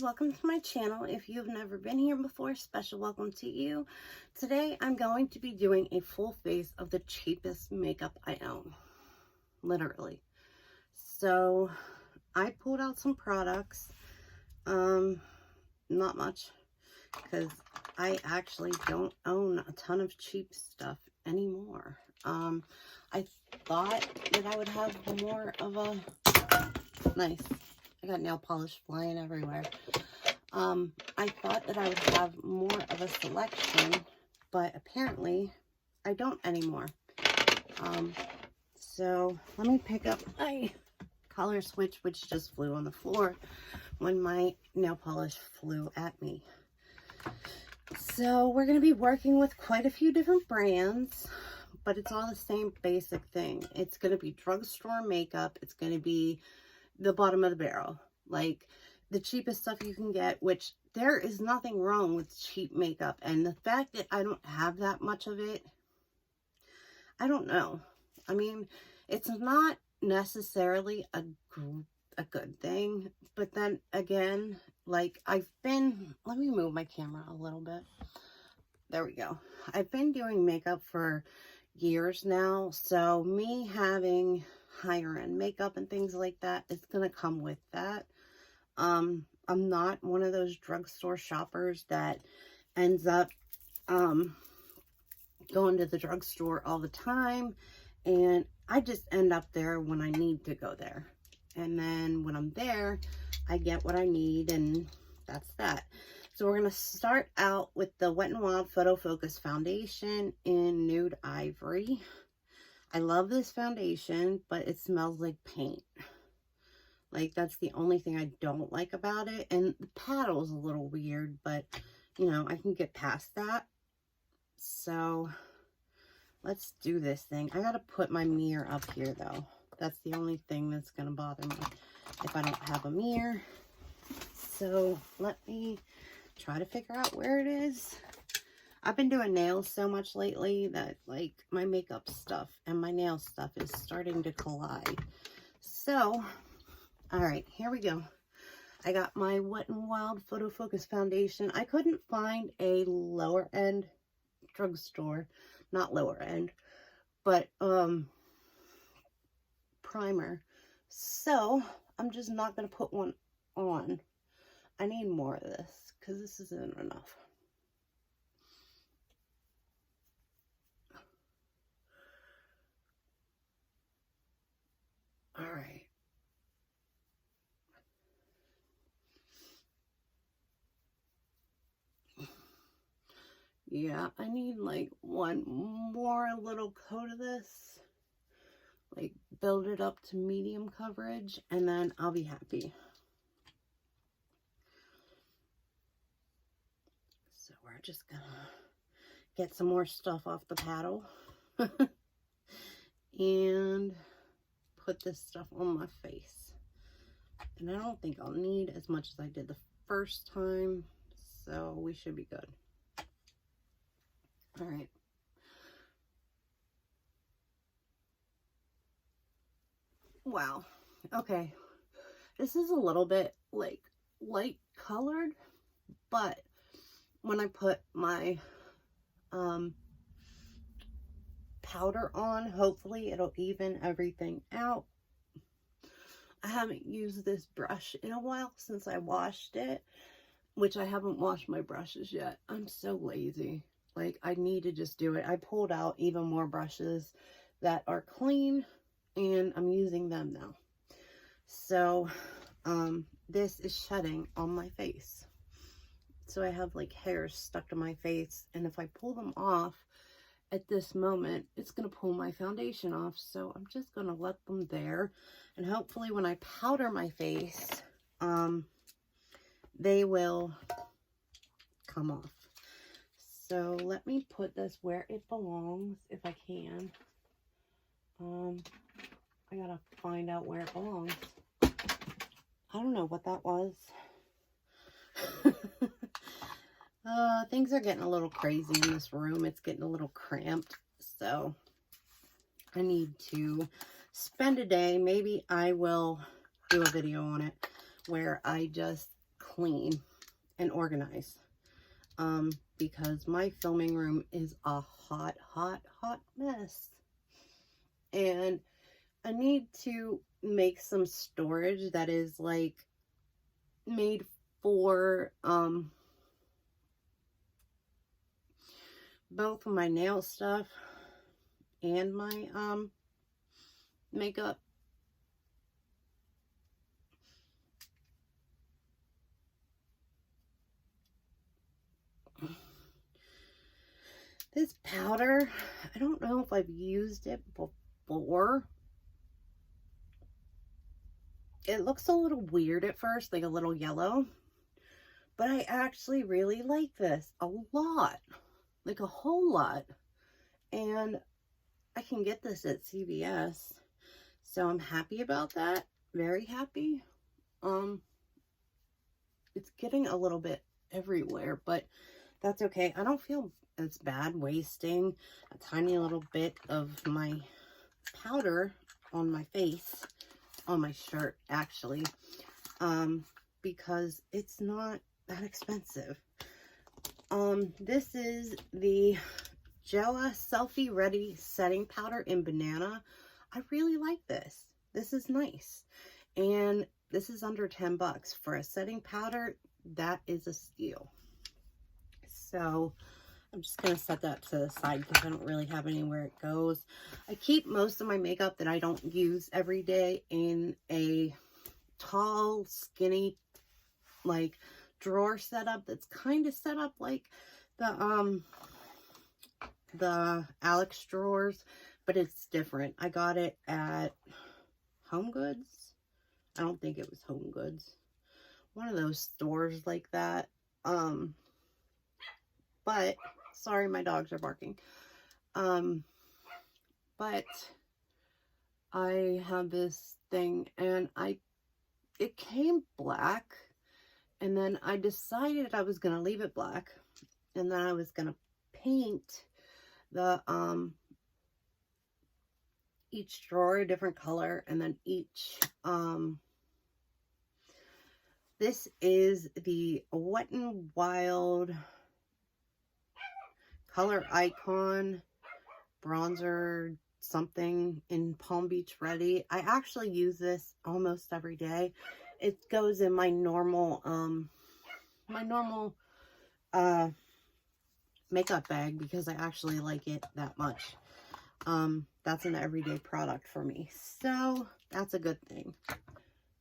welcome to my channel. If you've never been here before, special welcome to you. Today I'm going to be doing a full face of the cheapest makeup I own, literally. So I pulled out some products, not much, because I actually don't own a ton of cheap stuff anymore. I thought that I would have more of a nice, I got nail polish flying everywhere. I thought that I would have more of a selection, but apparently I don't anymore. So let me pick up my color switch, which just flew on the floor when my nail polish flew at me. So we're going to be working with quite a few different brands, but it's all the same basic thing. It's going to be drugstore makeup. It's going to be the bottom of the barrel, like the cheapest stuff you can get, which there is nothing wrong with cheap makeup. And the fact that I don't have that much of it, I don't know. I mean, it's not necessarily a good thing, but then again, like let me move my camera a little bit. There we go. I've been doing makeup for years now, so me having higher end makeup and things like that is gonna come with that. I'm not one of those drugstore shoppers that ends up going to the drugstore all the time, and I just end up there when I need to go there, and then when I'm there I get what I need, and that's that. So we're going to start out with the Wet n Wild Photo Focus Foundation in Nude Ivory. I love this foundation, but it smells like paint. Like, that's the only thing I don't like about it. And the paddle's a little weird, but, you know, I can get past that. So, let's do this thing. I gotta put my mirror up here, though. That's the only thing that's gonna bother me if I don't have a mirror. So, let me try to figure out where it is. I've been doing nails so much lately that, like, my makeup stuff and my nail stuff is starting to collide. So, all right, here we go. I got my Wet n Wild Photo Focus Foundation. I couldn't find a lower end drugstore, not lower end, but primer. So, I'm just not going to put one on. I need more of this because this isn't enough. All right. Yeah, I need like one more little coat of this. Like, build it up to medium coverage, and then I'll be happy. So we're just gonna get some more stuff off the paddle and put this stuff on my face. And I don't think I'll need as much as I did the first time, so we should be good. All right. Wow. Okay. This is a little bit like light colored, but when I put my powder on, hopefully it'll even everything out. I haven't used this brush in a while since I washed it, which I haven't washed my brushes yet. I'm so lazy. Like, I need to just do it. I pulled out even more brushes that are clean, and I'm using them now. So, this is shedding on my face. So I have like hairs stuck to my face, and if I pull them off at this moment, it's going to pull my foundation off. So I'm just going to let them there, and hopefully when I powder my face, they will come off. So let me put this where it belongs if I can. I gotta find out where it belongs. I don't know what that was. Things are getting a little crazy in this room. It's getting a little cramped, so I need to spend a day. Maybe I will do a video on it where I just clean and organized. Because my filming room is a hot mess. And I need to make some storage that is like made for both my nail stuff and my makeup. This powder, I don't know if I've used it before. It looks a little weird at first, like a little yellow, but I actually really like this a lot, like a whole lot. And I can get this at CVS, so I'm happy about that. Very happy. It's getting a little bit everywhere, but that's okay. I don't feel it's bad wasting a tiny little bit of my powder on my face, on my shirt actually, because it's not that expensive. This is the Gela Selfie Ready Setting Powder in Banana. I really like this. This is nice. And this is under 10 bucks. For a setting powder, that is a steal. So I'm just going to set that to the side because I don't really have anywhere it goes. I keep most of my makeup that I don't use every day in a tall, skinny, like, drawer setup that's kind of set up like the Alex drawers, but it's different. I got it at Home Goods. I don't think it was Home Goods. One of those stores like that. But sorry, my dogs are barking. But I have this thing, and it came black, and then I decided I was gonna leave it black, and then I was gonna paint the each drawer a different color, and then each this is the Wet n Wild Color Icon bronzer something in Palm Beach Ready. I actually use this almost every day. It goes in my normal makeup bag because I actually like it that much. That's an everyday product for me, so that's a good thing.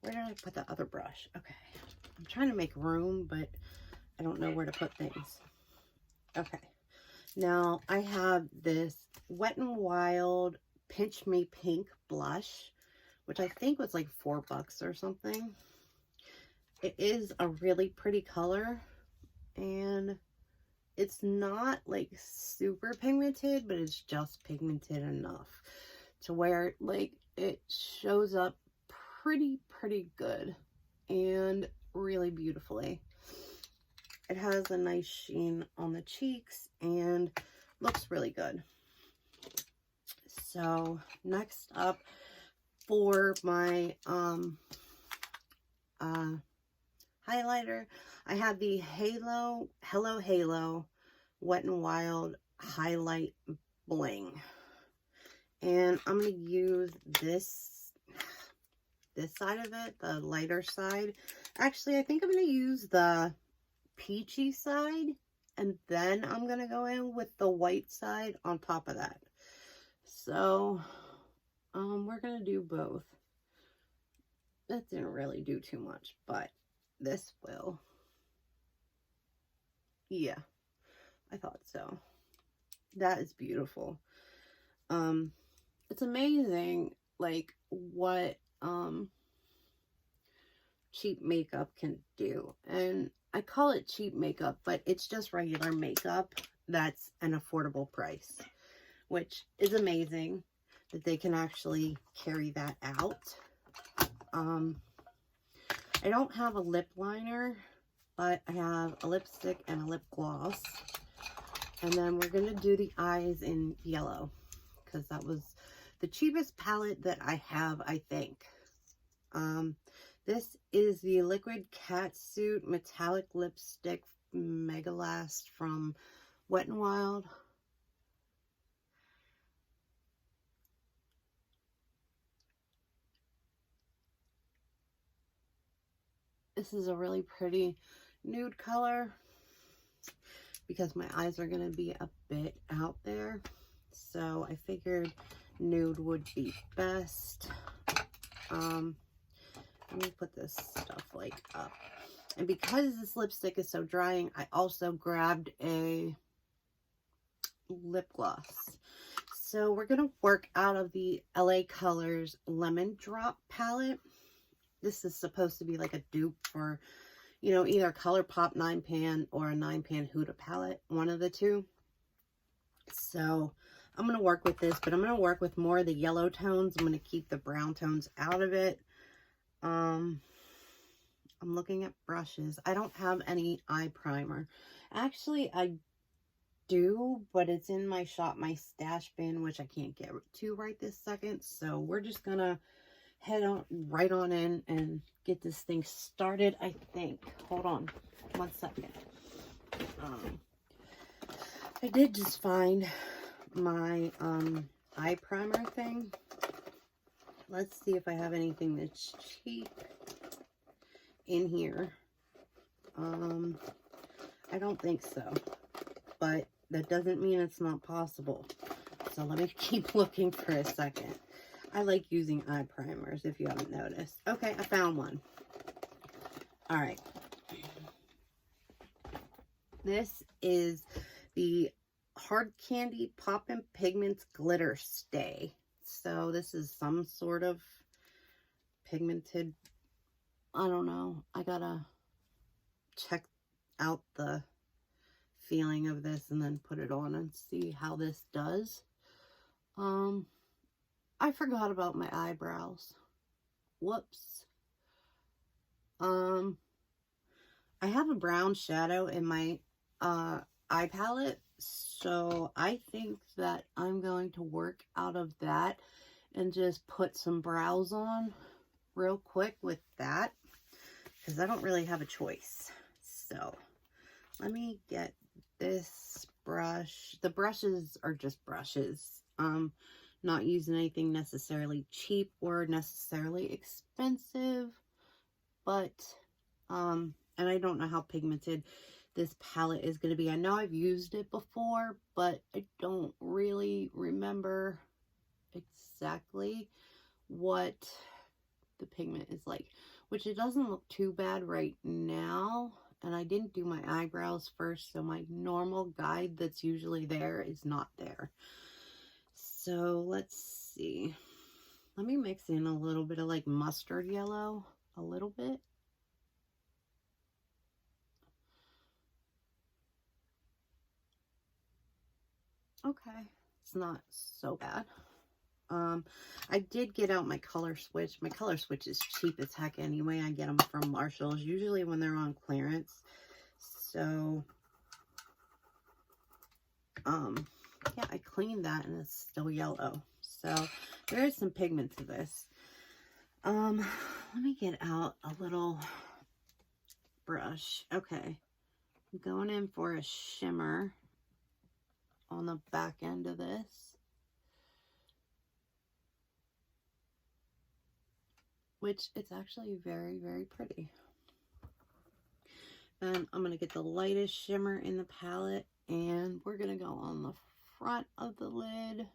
Where did I put the other brush? Okay, I'm trying to make room, but I don't know where to put things. Okay, now I have this Wet n Wild Pinch Me Pink blush, which I think was like $4 or something. It is a really pretty color, and it's not like super pigmented, but it's just pigmented enough to where like it shows up pretty good and really beautifully. It has a nice sheen on the cheeks and looks really good. So next up, for my highlighter, I have the Hello Halo Wet n Wild Highlight Bling, and I'm going to use this side of it, the lighter side. Actually, I think I'm going to use the peachy side, and then I'm going to go in with the white side on top of that. So we're going to do both. That didn't really do too much, but this will. Yeah, I thought so. That is beautiful. It's amazing like what cheap makeup can do. And I call it cheap makeup, but it's just regular makeup that's an affordable price, which is amazing that they can actually carry that out. I don't have a lip liner, but I have a lipstick and a lip gloss. And then we're going to do the eyes in yellow, because that was the cheapest palette that I have, I think. This is the Liquid Catsuit Metallic Lipstick Mega Last from Wet n Wild. This is a really pretty nude color because my eyes are going to be a bit out there. So I figured nude would be best. Let me put this stuff like up. And because this lipstick is so drying, I also grabbed a lip gloss. So we're going to work out of the LA Colors Lemon Drop palette. This is supposed to be like a dupe for, you know, either ColourPop 9-pan or a 9-pan Huda palette. One of the two. So I'm going to work with this, but I'm going to work with more of the yellow tones. I'm going to keep the brown tones out of it. I'm looking at brushes. I don't have any eye primer. Actually, I do, but it's in my stash bin, which I can't get to right this second. So we're just going to head on right on in and get this thing started, I think. Hold on 1 second. I did just find my eye primer thing. Let's see if I have anything that's cheap in here. I don't think so, but that doesn't mean it's not possible. So let me keep looking for a second. I like using eye primers, if you haven't noticed. Okay, I found one. All right. This is the Hard Candy Poppin' Pigments Glitter Stay. So this is some sort of pigmented, I don't know. I gotta check out the feeling of this and then put it on and see how this does. I forgot about my eyebrows. Whoops. I have a brown shadow in my eye palette, so I think that I'm going to work out of that and just put some brows on real quick with that, because I don't really have a choice. So let me get this brush. The brushes are just brushes. Not using anything necessarily cheap or necessarily expensive, but and I don't know how pigmented this palette is going to be. I know I've used it before, but I don't really remember exactly what the pigment is like, which it doesn't look too bad right now. And I didn't do my eyebrows first, so my normal guide that's usually there is not there. So let's see. Let me mix in a little bit of like mustard yellow, a little bit. Okay, it's not so bad. I did get out my color switch. My color switch is cheap as heck anyway. I get them from Marshall's, usually when they're on clearance. So, yeah, I cleaned that and it's still yellow. So, there is some pigment to this. Let me get out a little brush. Okay, I'm going in for a shimmer on the back end of this. Which it's actually very, very pretty. And I'm going to get the lightest shimmer in the palette, and we're going to go on the front of the lid.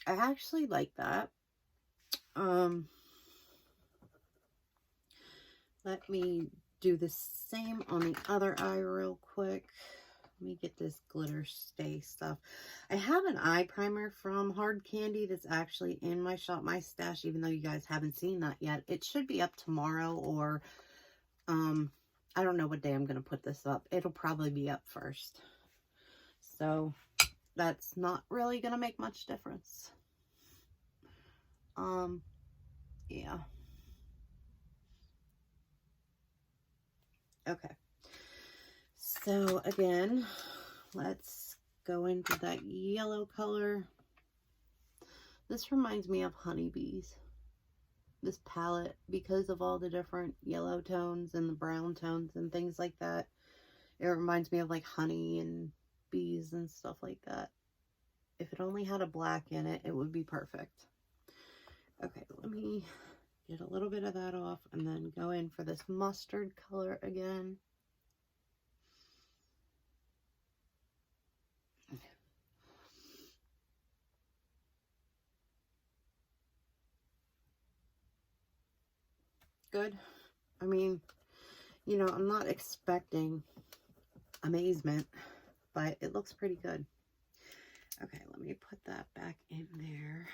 I actually like that. Let me do the same on the other eye real quick. Let me get this glitter stay stuff. I have an eye primer from Hard Candy that's actually in my stash, even though you guys haven't seen that yet. It should be up tomorrow, or I don't know what day I'm going to put this up. It'll probably be up first. So that's not really going to make much difference. Yeah. Okay. So again, let's go into that yellow color. This reminds me of honeybees. this palette because of all the different yellow tones and the brown tones and things like that. It reminds me of like honey and bees and stuff like that. If it only had a black in it, it would be perfect. Okay, let me get a little bit of that off and then go in for this mustard color again. Good. I mean, you know, I'm not expecting amazement, but it looks pretty good. Okay, let me put that back in there.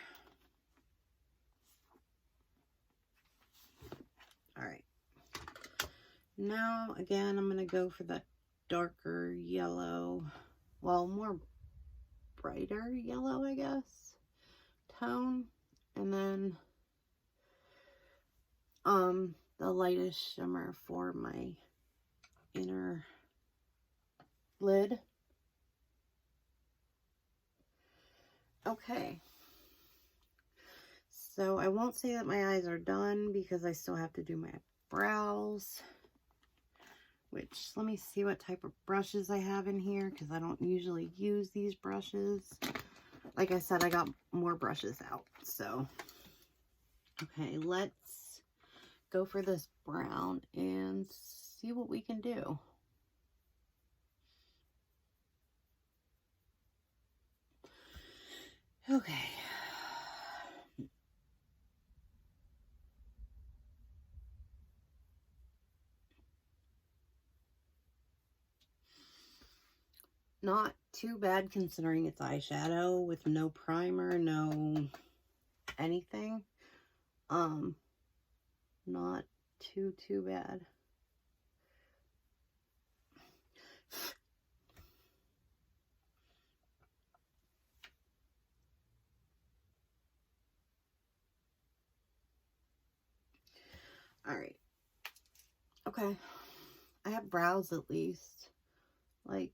All right. Now, again, I'm going to go for that darker yellow, well, more brighter yellow, I guess, tone. And then, the lightest shimmer for my inner lid. Okay. So I won't say that my eyes are done because I still have to do my brows. Which, let me see what type of brushes I have in here because I don't usually use these brushes. Like I said, I got more brushes out. So, okay, let's go for this brown and see what we can do. Okay. Not too bad considering it's eyeshadow with no primer, no anything. Not too bad. All right. Okay. I have brows at least. Like,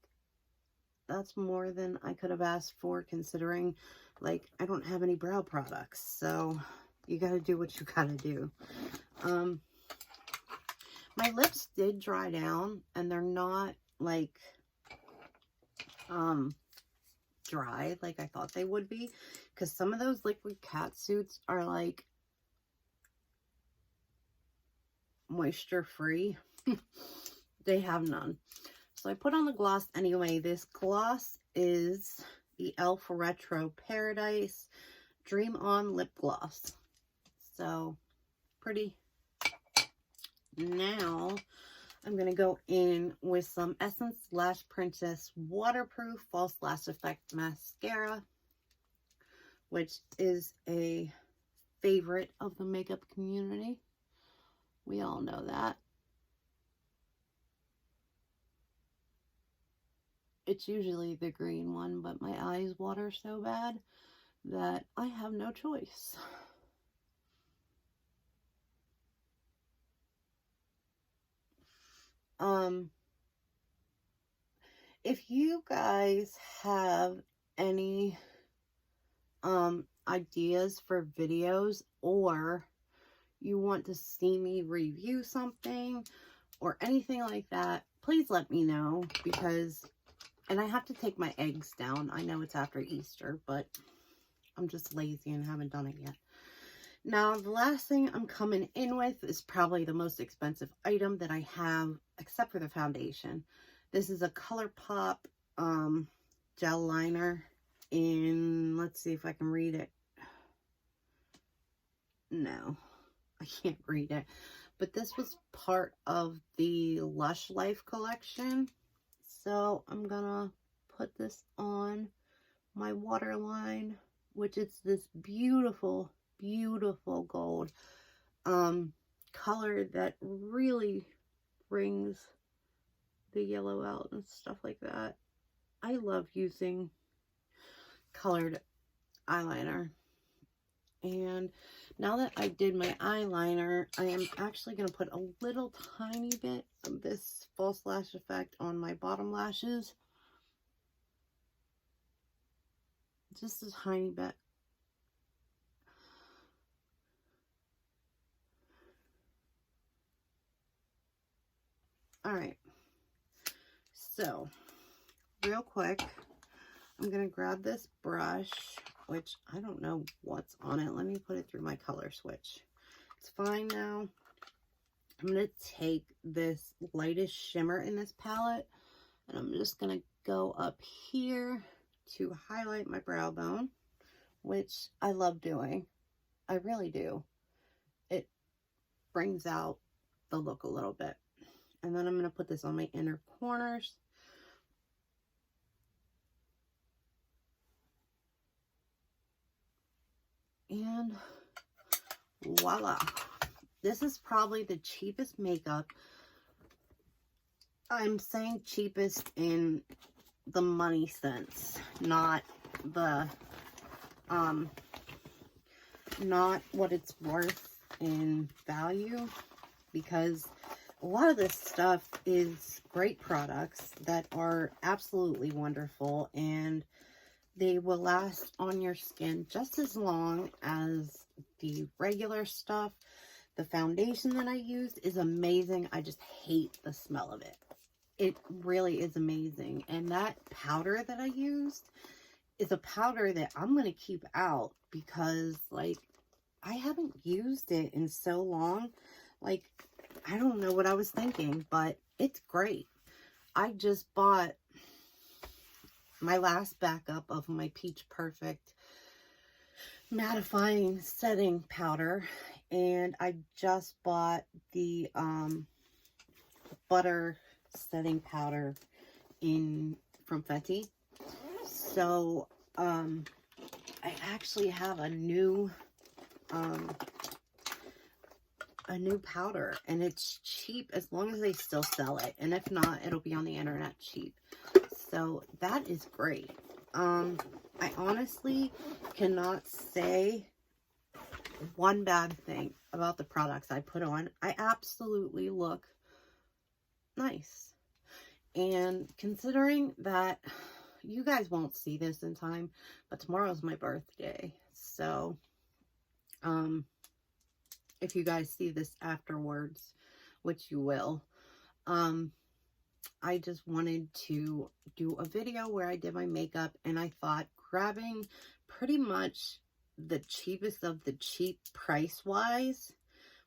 that's more than I could have asked for considering, like, I don't have any brow products. So, you gotta do what you gotta do. My lips did dry down and they're not, like, dry like I thought they would be. Because some of those liquid cat suits are, like, moisture free. They have none. So I put on the gloss anyway. This gloss is the e.l.f. Retro Paradise Dream On Lip Gloss. So, pretty. Now, I'm going to go in with some Essence Lash Princess Waterproof False Lash Effect Mascara, which is a favorite of the makeup community. We all know that. It's usually the green one, but my eyes water so bad that I have no choice. If you guys have any ideas for videos, or you want to see me review something or anything like that, please let me know, because, and I have to take my eggs down. I know it's after Easter, but I'm just lazy and haven't done it yet. Now, the last thing I'm coming in with is probably the most expensive item that I have, except for the foundation. This is a ColourPop gel liner in, let's see if I can read it. No, I can't read it. But this was part of the Lush Life collection. So I'm gonna put this on my waterline, which is this beautiful, beautiful gold color that really brings the yellow out and stuff like that. I love using colored eyeliner. And now that I did my eyeliner, I am actually going to put a little tiny bit of this false lash effect on my bottom lashes. Just a tiny bit. All right. So, real quick, I'm going to grab this brush, which I don't know what's on it. Let me put it through my color switch. It's fine now. I'm going to take this lightest shimmer in this palette, and I'm just going to go up here to highlight my brow bone, which I love doing. I really do. It brings out the look a little bit. And then I'm going to put this on my inner corners. And voila. This is probably the cheapest makeup. I'm saying cheapest in the money sense, not the, not what it's worth in value, because a lot of this stuff is great products that are absolutely wonderful, and they will last on your skin just as long as the regular stuff. The foundation that I used is amazing. I just hate the smell of it. It really is amazing. And that powder that I used is a powder that I'm going to keep out because, like, I haven't used it in so long. Like, I don't know what I was thinking, but it's great. I just bought my last backup of my Peach Perfect mattifying setting powder, and I just bought the butter setting powder from Fenty. So I actually have a new powder, and it's cheap as long as they still sell it, and if not, it'll be on the internet cheap. So that is great. I honestly cannot say one bad thing about the products I put on. I absolutely look nice. And considering that you guys won't see this in time, but tomorrow's my birthday. So, if you guys see this afterwards, which you will, I just wanted to do a video where I did my makeup, and I thought grabbing pretty much the cheapest of the cheap price-wise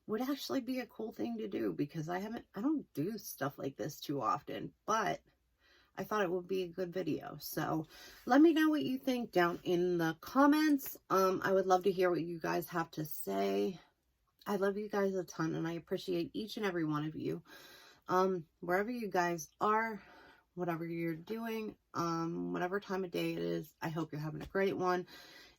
would actually be a cool thing to do, because I don't do stuff like this too often, but I thought it would be a good video. So let me know what you think down in the comments. I would love to hear what you guys have to say. I love you guys a ton, and I appreciate each and every one of you. Wherever you guys are, whatever you're doing, whatever time of day it is, I hope you're having a great one.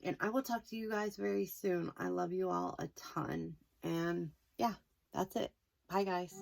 And I will talk to you guys very soon. I love you all a ton. And yeah, that's it. Bye, guys.